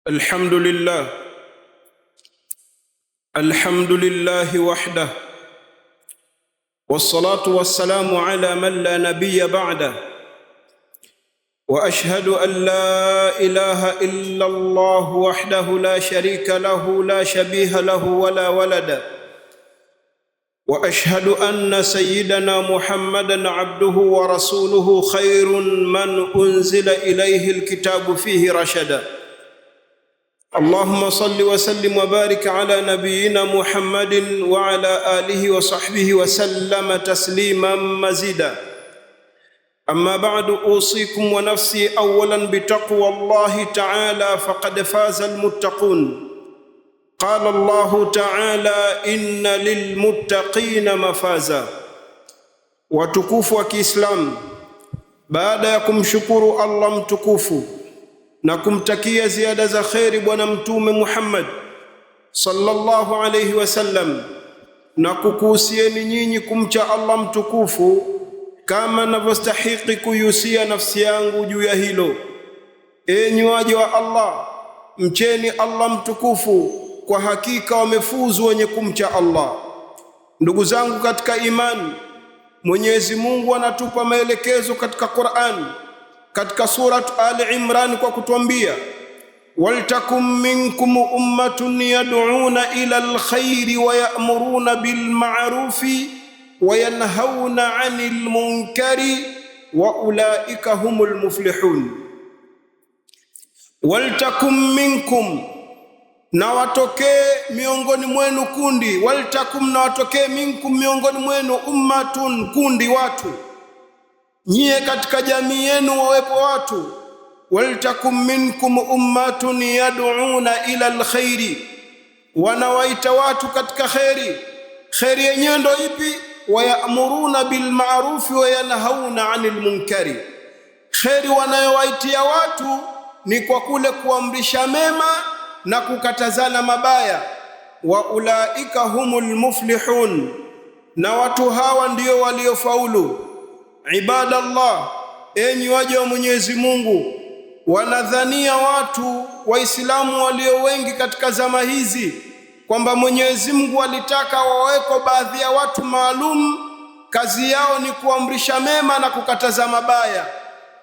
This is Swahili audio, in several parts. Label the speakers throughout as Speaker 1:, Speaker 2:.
Speaker 1: الحمد لله وحده، والصلاة والسلام على من لا نبي بعده، وأشهد أن لا إله إلا الله وحده لا شريك له لا شبيه له ولا ولد، وأشهد أن سيدنا محمدًا عبده ورسوله خير من أنزل إليه الكتاب فيه رشدا. اللهم صل وسلم وبارك على نبينا محمد وعلى آله وصحبه وسلم تسليما مزيدا. أما بعد، أوصيكم ونفسي أولا بتقوى الله تعالى، فقد فاز المتقون. قال الله تعالى: إن للمتقين مفازا. Watukufu wa Kiislamu, baada ya kumshukuru Allah mtukufu na kumtakia ziada za kheri Bwana Mtume Muhammad sallallahu alayhi wasallam, na kukuhusieni nyinyi kumcha Allah mtukufu kama navyostahiki kuihusia nafsi yangu juu ya hilo. Enyi waja wa Allah, mcheni Allah mtukufu, kwa hakika wamefuzu wenye kumcha Allah. Ndugu zangu katika imani, Mwenyezi Mungu anatupa maelekezo katika Qur'an, katika surat Al-Imran, kwa kutuambia: waltakum minkum ummatun yad'una ila alkhairi wa ya'muruna bil ma'rufi wa yanhauna 'anil munkari wa ulaika humul muflihun. Waltakum minkum, na watokee miongoni mwenu kundi. Waltakum, na watokee minkum, miongoni mwenu, ummatun, kundi, watu. Nyie katika jamii yenu wawepo watu. Waltakum minkum ummatun yad'una ila alkhairi, wanawaita watu katika kheri. Kheri yenyewe ndo ipi? Wayamuruna bil ma'rufi wa yanhauna 'anil munkari. Kheri wanayowaitia watu ni kwa kule kuamrisha mema na kukatazana mabaya. Wa ulaika humul muflihun, na watu hawa ndio waliofaulu. Ibadallah, enyi waja wa Mwenyezi Mungu, wanadhania watu Waislamu walio wengi katika zama hizi kwamba Mwenyezi Mungu alitaka waweko baadhi ya watu maalum, kazi yao ni kuamrisha mema na kukataza mabaya,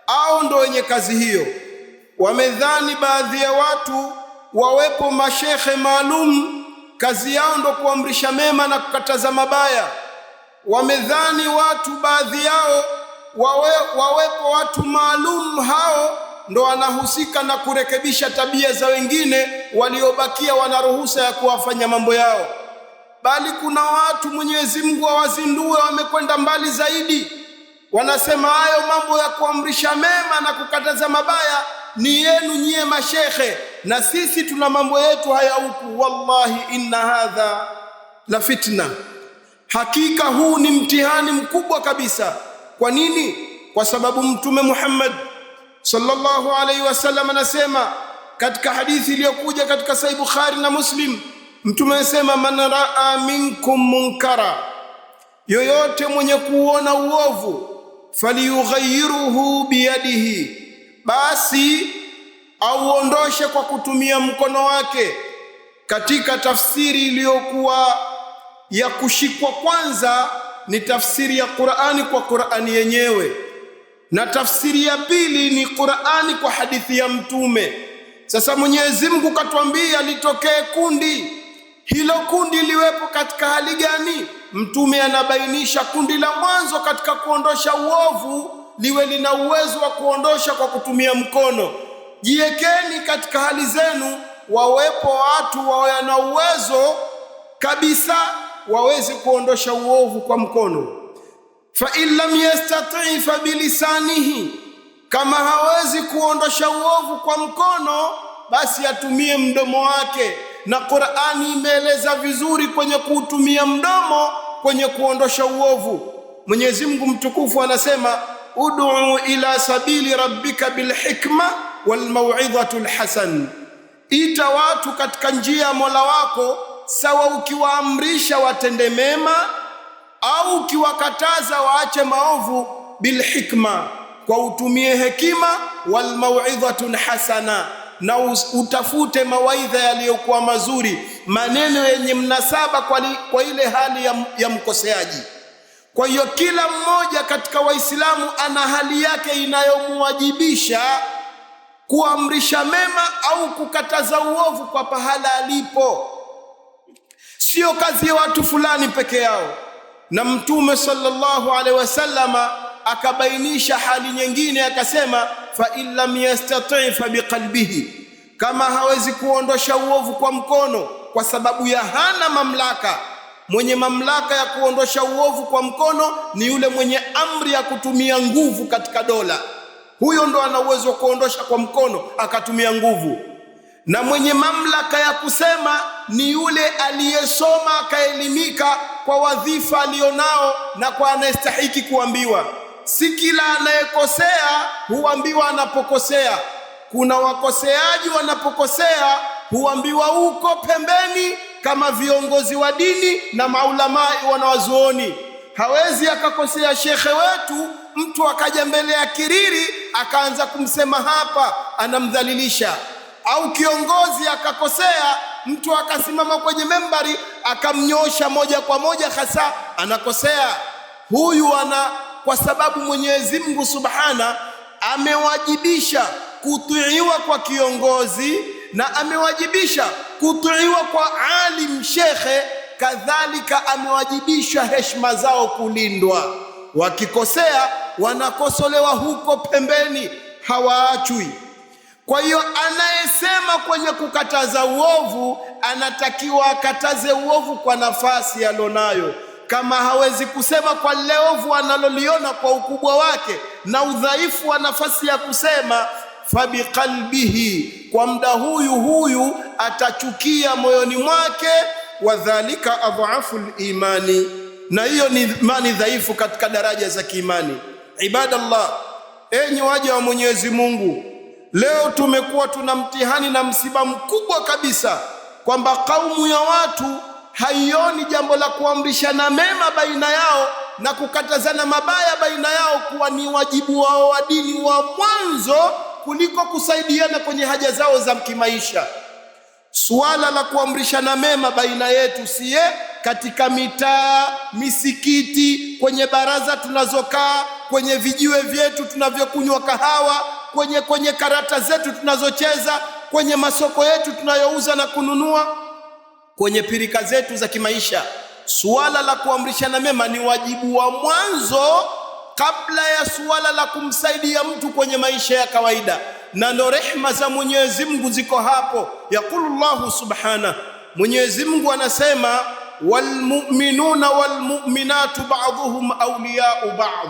Speaker 1: au ndo wenye kazi hiyo. Wamedhani baadhi ya watu wawepo mashekhe maalum, kazi yao ndo kuamrisha mema na kukataza mabaya. Wamedhani watu baadhi yao wawepo watu maalum, hao ndo wanahusika na kurekebisha tabia za wengine, waliobakia wana ruhusa ya kuwafanya mambo yao. Bali kuna watu Mwenyezi Mungu awazindue, wamekwenda mbali zaidi. Wanasema hayo mambo ya kuamrisha mema na kukataza mabaya ni yenu nyie mashekhe, na sisi tuna mambo yetu haya huku. Wallahi inna hadha la fitna. Hakika huu ni mtihani mkubwa kabisa. Kwa nini? Kwa sababu Mtume Muhammad sallallahu alaihi wasallam anasema katika hadithi iliyokuja katika Sahih Bukhari na Muslim, Mtume anasema: man raa minkum munkara, yoyote mwenye kuona uovu, falyughayyiruhu biyadihi, basi auondoshe kwa kutumia mkono wake. Katika tafsiri iliyokuwa ya kushikwa kwanza ni tafsiri ya Qur'ani kwa Qur'ani yenyewe, na tafsiri ya pili ni Qur'ani kwa hadithi ya Mtume. Sasa Mwenyezi Mungu katuambia litokee kundi. Hilo kundi liwepo katika hali gani? Mtume anabainisha kundi la mwanzo katika kuondosha uovu liwe lina uwezo wa kuondosha kwa kutumia mkono. Jiekeni katika hali zenu, wawepo watu wawe na uwezo kabisa waweze kuondosha uovu kwa mkono. Fa in lam yastati fa bilisanihi, kama hawezi kuondosha uovu kwa mkono, basi atumie mdomo wake. Na Qur'ani imeeleza vizuri kwenye kuutumia mdomo kwenye kuondosha uovu. Mwenyezi Mungu mtukufu anasema: ud'u ila sabili rabbika bilhikma walmau'idhatul hasan, ita watu katika njia ya Mola wako, sawa ukiwaamrisha watende mema au ukiwakataza waache maovu, bilhikma, kwa utumie hekima, walmau'idhatul hasana, na utafute mawaidha yaliyokuwa mazuri, maneno yenye mnasaba kwa ile hali ya mkoseaji. Kwa hiyo kila mmoja katika Waislamu ana hali yake inayomwajibisha kuamrisha mema au kukataza uovu kwa pahala alipo, sio kazi ya watu fulani peke yao. Na Mtume sallallahu alaihi wasallama akabainisha hali nyingine, akasema fa in lam yastati' fa biqalbihi, kama hawezi kuondosha uovu kwa mkono kwa sababu ya hana mamlaka. Mwenye mamlaka ya kuondosha uovu kwa mkono ni yule mwenye amri ya kutumia nguvu katika dola, huyo ndo ana uwezo wa kuondosha kwa mkono akatumia nguvu. Na mwenye mamlaka ya kusema ni yule aliyesoma akaelimika kwa wadhifa alionao na kwa anayestahiki kuambiwa. Si kila anayekosea huambiwa anapokosea. Kuna wakoseaji wanapokosea huambiwa uko pembeni, kama viongozi wa dini na maulama wanawazuoni. Hawezi akakosea shekhe wetu, mtu akaja mbele ya kiriri akaanza kumsema hapa, anamdhalilisha. Au kiongozi akakosea, mtu akasimama kwenye membari akamnyosha moja kwa moja, hasa anakosea. Huyu kwa sababu Mwenyezi Mungu Subhana amewajibisha kutiiwa kwa kiongozi na amewajibisha kutiiwa kwa alim shekhe, kadhalika amewajibisha heshima zao kulindwa. Wakikosea wanakosolewa huko pembeni, hawaachwi. Kwa hiyo anayesema kwenye kukataza uovu anatakiwa akataze uovu kwa nafasi alionayo. Kama hawezi kusema kwa lile ovu analoliona kwa ukubwa wake na udhaifu wa nafasi ya kusema, fabiqalbihi, kwa muda huyu atachukia moyoni mwake, wadhalika adhafu al-imani, na hiyo ni imani dhaifu katika daraja za kiimani. Ibadallah, enyi waja wa Mwenyezi Mungu, leo tumekuwa tuna mtihani na msiba mkubwa kabisa, kwamba kaumu ya watu haioni jambo la kuamrishana mema baina yao na kukatazana mabaya baina yao kuwa ni wajibu wao wa dini wa mwanzo kuliko kusaidiana kwenye haja zao za kimaisha. Suala la kuamrishana mema baina yetu siye katika mitaa, misikiti, kwenye baraza tunazokaa, kwenye vijiwe vyetu tunavyokunywa kahawa, kwenye karata zetu tunazocheza, kwenye masoko yetu tunayouza na kununua, kwenye pirika zetu za kimaisha. Suala la kuamrishana mema ni wajibu wa mwanzo kabla ya suala la kumsaidia mtu kwenye maisha ya kawaida, na ndo rehma za Mwenyezi Mungu ziko hapo. Yaqulullahu subhanahu, Mwenyezi Mungu anasema walmu'minuna walmu'minatu ba'dhuhum awliya'u ba'd,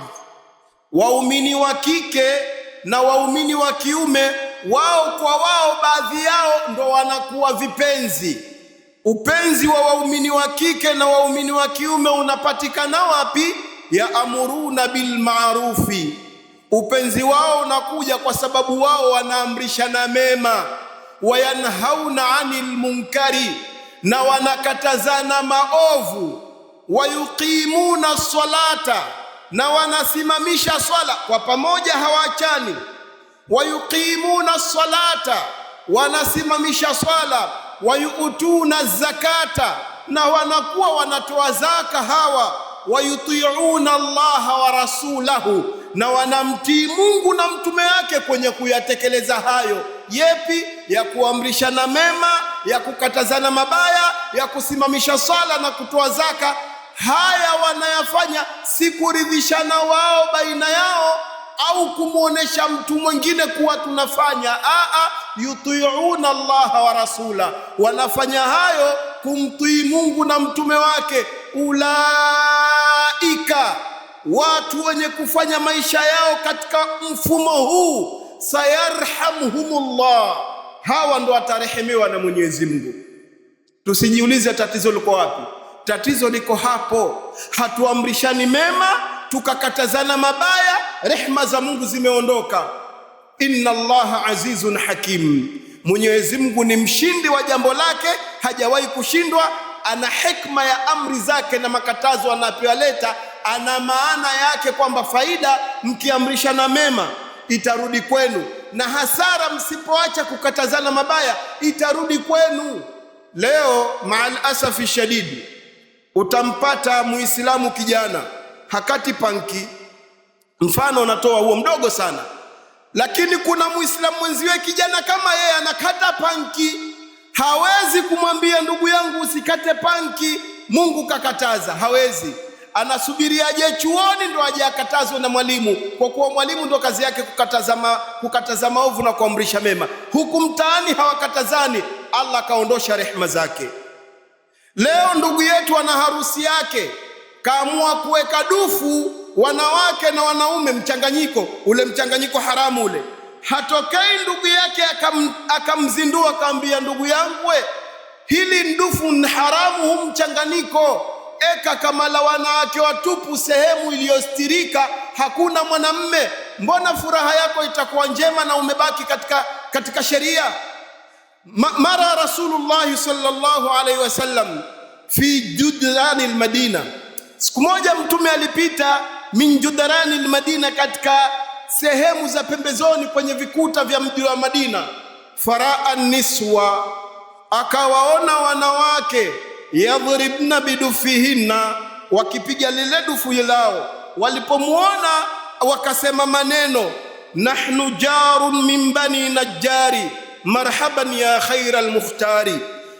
Speaker 1: waumini wa kike na waumini wa kiume wao kwa wao baadhi yao ndo wanakuwa vipenzi. Upenzi wa waumini wa kike na waumini wa kiume unapatikana wapi? Yaamuruna bil ma'rufi, upenzi wao unakuja kwa sababu wao wanaamrishana mema, wayanhauna anil munkari, na wanakatazana maovu, wayuqimuna salata, na wanasimamisha swala kwa pamoja, hawaachani. Wayuqimuna salata, wanasimamisha swala, wayutuna zakata, na wanakuwa wanatoa zaka hawa. Wayuti'una Allaha wa rasulahu, na wanamtii Mungu na mtume wake kwenye kuyatekeleza hayo. Yepi? Ya kuamrishana mema, ya kukatazana mabaya, ya kusimamisha swala na kutoa zaka. Haya wanayafanya si kuridhishana wao baina yao au kumuonesha mtu mwingine kuwa tunafanya. Yuti'una Allaha wa rasula, wanafanya hayo kumtii Mungu na mtume wake. Ulaika, watu wenye kufanya maisha yao katika mfumo huu, sayarhamuhumullah, hawa ndo watarehemewa na Mwenyezi Mungu. Tusijiulize tatizo liko wapi. Tatizo liko hapo, hatuamrishani mema tukakatazana mabaya, rehma za Mungu zimeondoka. Inna Allaha azizun hakim, Mwenyezi Mungu ni mshindi wa jambo lake, hajawahi kushindwa. Ana hikma ya amri zake na makatazo anapoyaleta, ana maana yake kwamba faida mkiamrishana mema itarudi kwenu, na hasara msipoacha kukatazana mabaya itarudi kwenu. Leo maal asafi shadidi, utampata Muislamu kijana hakati panki, mfano natoa huo mdogo sana, lakini kuna Muislamu mwenziwe kijana kama yeye anakata panki, hawezi kumwambia ndugu yangu usikate panki, Mungu kakataza, hawezi. Anasubiria aje chuoni ndo aje akatazwe na mwalimu, kwa kuwa mwalimu ndo kazi yake kukataza maovu na kuamrisha mema. Huku mtaani hawakatazani, Allah kaondosha rehema zake. Leo ndugu yetu ana harusi yake, kaamua kuweka dufu wanawake na wanaume, mchanganyiko ule, mchanganyiko haramu ule. Hatokei ndugu yake akamzindua akamwambia, ndugu yangu we, hili ndufu ni haramu, huu mchanganyiko, eka kama la wanawake watupu sehemu iliyostirika, hakuna mwanamme, mbona furaha yako itakuwa njema na umebaki katika sheria? Mara Rasulullah sallallahu alaihi wasallam fi judrani almadina, siku moja mtume alipita min judrani almadina, katika sehemu za pembezoni kwenye vikuta vya mji wa Madina. Faraa niswa, akawaona wanawake yadhribna bidufihinna, wakipiga lile dufu lao. Walipomuona wakasema maneno, nahnu jarun min bani najjari marhaban ya khaira almukhtari.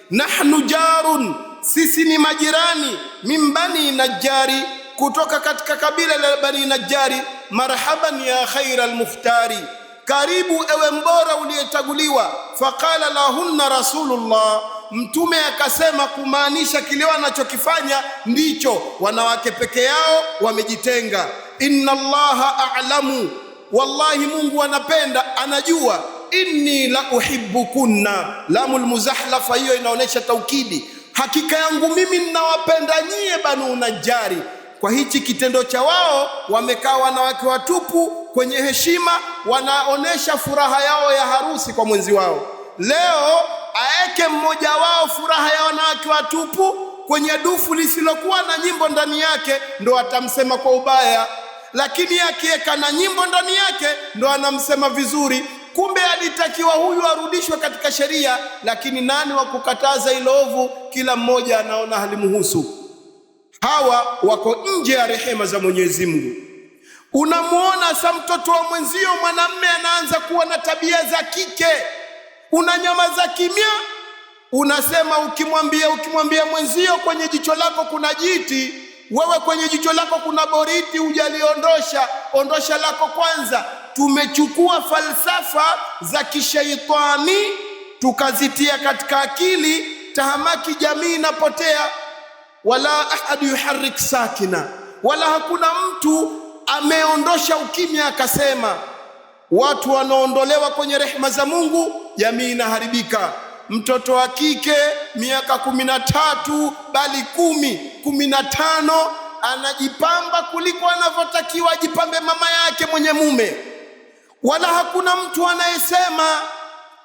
Speaker 1: Nahnu jarun, sisi ni majirani, min bani najjari, kutoka katika kabila la bani najjari, marhaban ya khaira almukhtari, karibu ewe mbora uliyetaguliwa. Faqala lahunna rasulullah, mtume akasema kumaanisha kile wanachokifanya ndicho, wanawake peke yao wamejitenga. Inna allaha a'lamu, wallahi Mungu anapenda, anajua. Inni la uhibbukunna, lamul muzahlafa, hiyo inaonesha taukidi, hakika yangu mimi ninawapenda nyie Banu Najjari. Kwa hichi kitendo cha wao, wamekaa wanawake watupu kwenye heshima, wanaonesha furaha yao ya harusi kwa mwenzi wao. Leo aeke mmoja wao furaha ya wanawake watupu kwenye dufu lisilokuwa na nyimbo ndani yake, ndo atamsema kwa ubaya, lakini akiweka na nyimbo ndani yake ndo anamsema vizuri. Kumbe alitakiwa huyu arudishwe katika sheria, lakini nani wa kukataza ilo ovu? Kila mmoja anaona halimuhusu. Hawa wako nje ya rehema za Mwenyezi Mungu. Unamuona sa mtoto wa mwenzio mwanamme anaanza kuwa na tabia za kike, unanyamaza kimya, unasema ukimwambia mwenzio kwenye jicho lako kuna jiti, wewe kwenye jicho lako kuna boriti, hujaliondosha, ondosha lako kwanza. Tumechukua falsafa za kishaitani tukazitia katika akili, tahamaki, jamii inapotea. Wala ahadu yuharrik sakina, wala hakuna mtu ameondosha ukimya akasema. Watu wanaondolewa kwenye rehema za Mungu, jamii inaharibika. Mtoto wa kike miaka 13 bali 10-15 anajipamba kuliko anavyotakiwa ajipambe mama yake mwenye mume, wala hakuna mtu anayesema.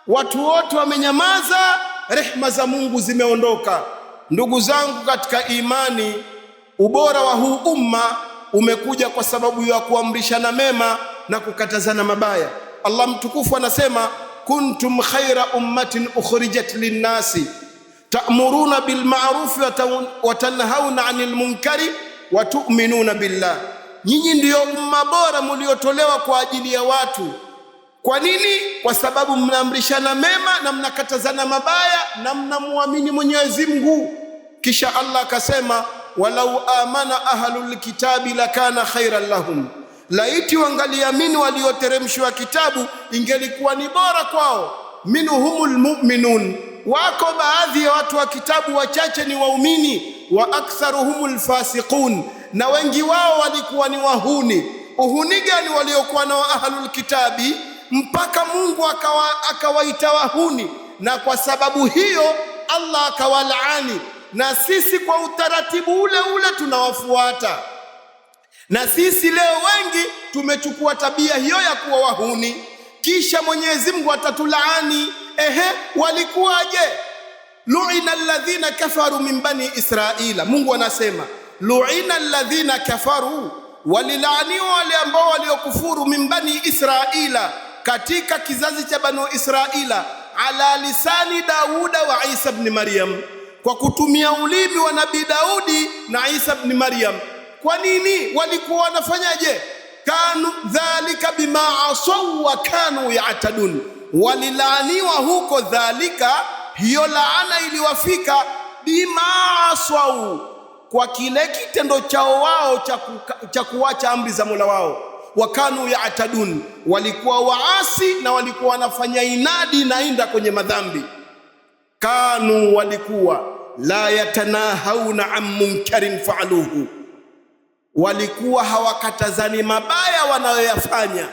Speaker 1: Watu wote wamenyamaza, rehema za Mungu zimeondoka. Ndugu zangu katika imani, ubora wa huu umma umekuja kwa sababu ya kuamrishana mema na kukatazana mabaya. Allah mtukufu anasema, kuntum khaira ummatin ukhrijat linnasi ta'muruna bil ma'ruf wa tanhauna 'anil munkari wa tu'minuna billah. Nyinyi ndio umma bora mliotolewa kwa ajili ya watu. Kwa nini? Kwa sababu mnaamrishana mema na mnakatazana mabaya na mnamuamini Mwenyezi Mungu. Kisha Allah akasema, walau amana ahlul kitabi lakana khairan lahum, laiti wangaliamini walioteremshwa kitabu ingelikuwa ni bora kwao. Minhumul mu'minun, wako baadhi ya watu wa kitabu wachache ni waumini. Wa aktharuhumul fasiqun, na wengi wao walikuwa ni wahuni. Uhuni gani waliokuwa na ahlul kitabi mpaka Mungu akawaita wahuni? Na kwa sababu hiyo Allah akawalaani, na sisi kwa utaratibu ule ule tunawafuata. Na sisi leo wengi tumechukua tabia hiyo ya kuwa wahuni, kisha Mwenyezi Mungu atatulaani. Walikuwaje? Lu'ina alladhina kafaru min bani Israila, Mungu anasema lu'ina alladhina kafaru, walilaaniwa wale ambao waliokufuru, min bani Israila, katika kizazi cha Banu Israila, ala lisani Dauda wa Isa ibn Maryam, kwa kutumia ulimi wa Nabii Daudi na Isa ibn Maryam. Kwa nini walikuwa wanafanyaje? Kanu dhalika bima asaw wa kanu ya'tadun, walilaaniwa huko. Dhalika, hiyo laana iliwafika, bima asaw, kwa kile kitendo chao wao cha kuacha amri za Mola wao. Wakanu ya'tadun, walikuwa waasi na walikuwa wanafanya inadi na inda kwenye madhambi. Kanu, walikuwa la yatanahawna an munkarin fa'aluhu, walikuwa hawakatazani mabaya wanayoyafanya.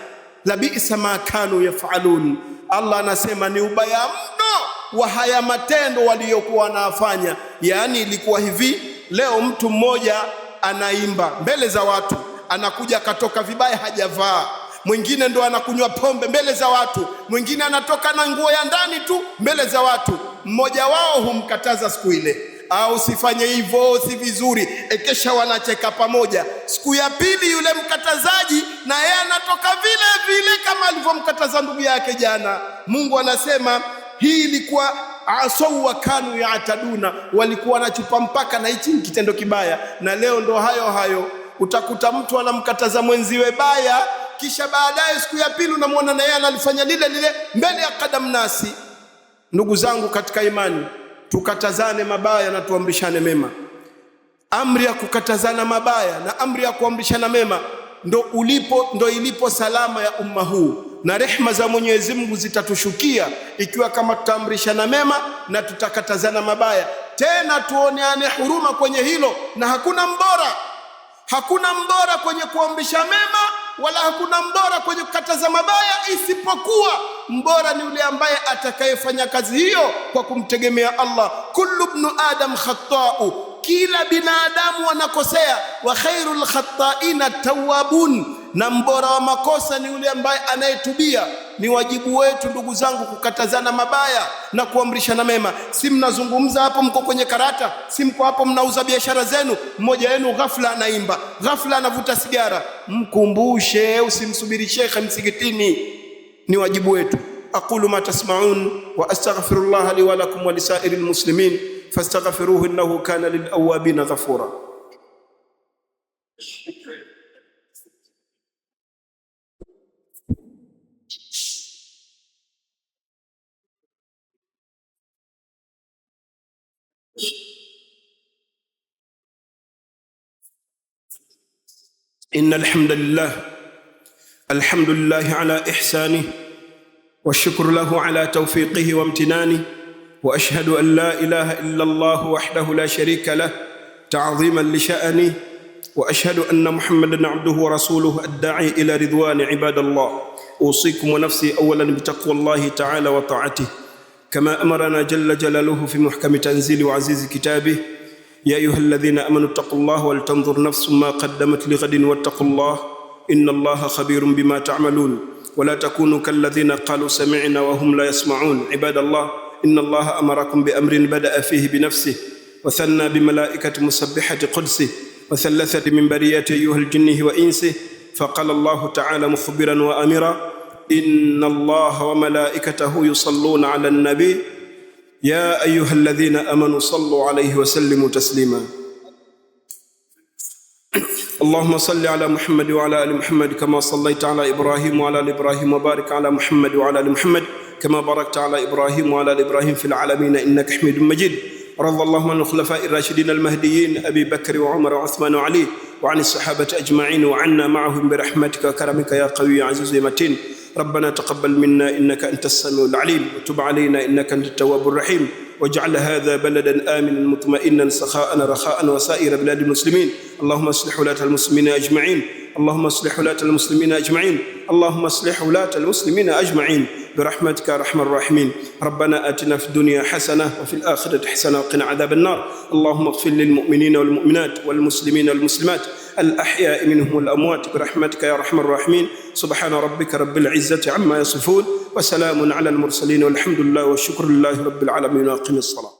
Speaker 1: Labisa ma kanu yaf'alun, Allah anasema ni ubaya mno wa haya matendo waliokuwa wanafanya. Yani ilikuwa hivi, leo mtu mmoja anaimba mbele za watu, anakuja katoka vibaya hajavaa. Mwingine ndo anakunywa pombe mbele za watu, mwingine anatoka na nguo ya ndani tu mbele za watu. Mmoja wao humkataza siku ile, au usifanye hivyo, si vizuri, ekesha wanacheka pamoja. Siku ya pili yule mkatazaji na yeye anatoka vile vile kama alivyomkataza ndugu yake jana. Mungu anasema hii ilikuwa asaw wa kanu ya'taduna, walikuwa wanachupa mpaka, na hichi kitendo kibaya. Na leo ndo hayo hayo, utakuta mtu anamkataza mwenziwe baya, kisha baadaye siku ya pili unamwona na yeye analifanya lile lile mbele ya kadam nasi. Ndugu zangu katika imani, tukatazane mabaya na tuamrishane mema. Amri ya kukatazana mabaya na amri ya kuamrishana mema ndo ilipo salama ya umma huu, na rehma za Mwenyezi Mungu zitatushukia ikiwa kama tutaamrishana mema na tutakatazana mabaya. Tena tuoneane huruma kwenye hilo, na hakuna mbora kwenye kuamrisha mema, wala hakuna mbora kwenye kukataza mabaya, isipokuwa mbora ni yule ambaye atakayefanya kazi hiyo kwa kumtegemea Allah. Kullu ibn adam khata'u, kila binadamu wanakosea. Wa khairul khata'ina tawwabun, na mbora wa makosa ni yule ambaye anayetubia. Ni wajibu wetu ndugu zangu kukatazana mabaya na kuamrishana mema. Si mnazungumza hapo, mko kwenye karata, si mko hapo mnauza biashara zenu, mmoja wenu ghafla anaimba, ghafla anavuta sigara, mkumbushe, usimsubiri shekhe msikitini. Ni wajibu wetu. Aqulu ma tasma'un wa astaghfirullah li wa lakum wa lisairil muslimin fastaghfiruhu innahu kana lil awwabin ghafura. إن الحمد لله على إحسانه، والشكر له على توفيقه وامتنانه، وأشهد أن لا إله إلا الله وحده لا شريك له تعظيما لشأنه، وأشهد أن محمدا عبده ورسوله الداعي إلى رضوان عباد الله. أوصيكم ونفسي أولا بتقوى الله تعالى وطاعته، كما أمرنا جل جلاله في محكم تنزيل وعزيز كتابه: يا أيها الذين آمنوا اتقوا الله ولتنظر نفس ما قدمت لغد واتقوا الله إن الله خبير بما تعملون، ولا تكونوا كالذين قالوا سمعنا وهم لا يسمعون. عباد الله، إن الله أمركم بأمر بدأ فيه بنفسه، وثنى بملائكة مسبحة قدسه، وثلثت من بريات أيها الجن وإنسه، فقال الله تعالى مخبرا وأمرا: إن الله وملائكته يصلون على النبي يا أيها الذين آمنوا صلوا عليه وسلموا تسليما. اللهم صل على محمد وعلى آل محمد كما صليت على إبراهيم وعلى آل إبراهيم، وبارك على محمد وعلى آل محمد كما باركت على إبراهيم وعلى آل إبراهيم في العالمين إنك حميد مجيد. رضي الله عن الخلفاء الراشدين المهديين أبي بكر وعمر وعثمان وعلي، وعن الصحابة أجمعين، وعنا معهم برحمتك وكرمك يا قوي يا عزيز يا متين. ربنا تقبل منا إنك أنت السميع العليم، وتب علينا إنك أنت التواب الرحيم، واجعل هذا بلدا آمنا مطمئنا سخاء رخاء وسائر بلاد المسلمين. اللهم اصلح ولاة المسلمين أجمعين، اللهم اصلح ولاة المسلمين أجمعين، اللهم اصلح ولاة المسلمين أجمعين برحمتك يا أرحم الراحمين. ربنا آتنا في الدنيا حسنة وفي الآخرة حسنة وقنا عذاب النار. اللهم اغفر للمؤمنين والمؤمنات والمسلمين والمسلمات الأحياء منهم والأموات برحمتك يا أرحم الراحمين. سبحان ربك رب العزة عما يصفون، وسلام على المرسلين، والحمد لله والشكر لله رب العالمين. وأقم الصلاة.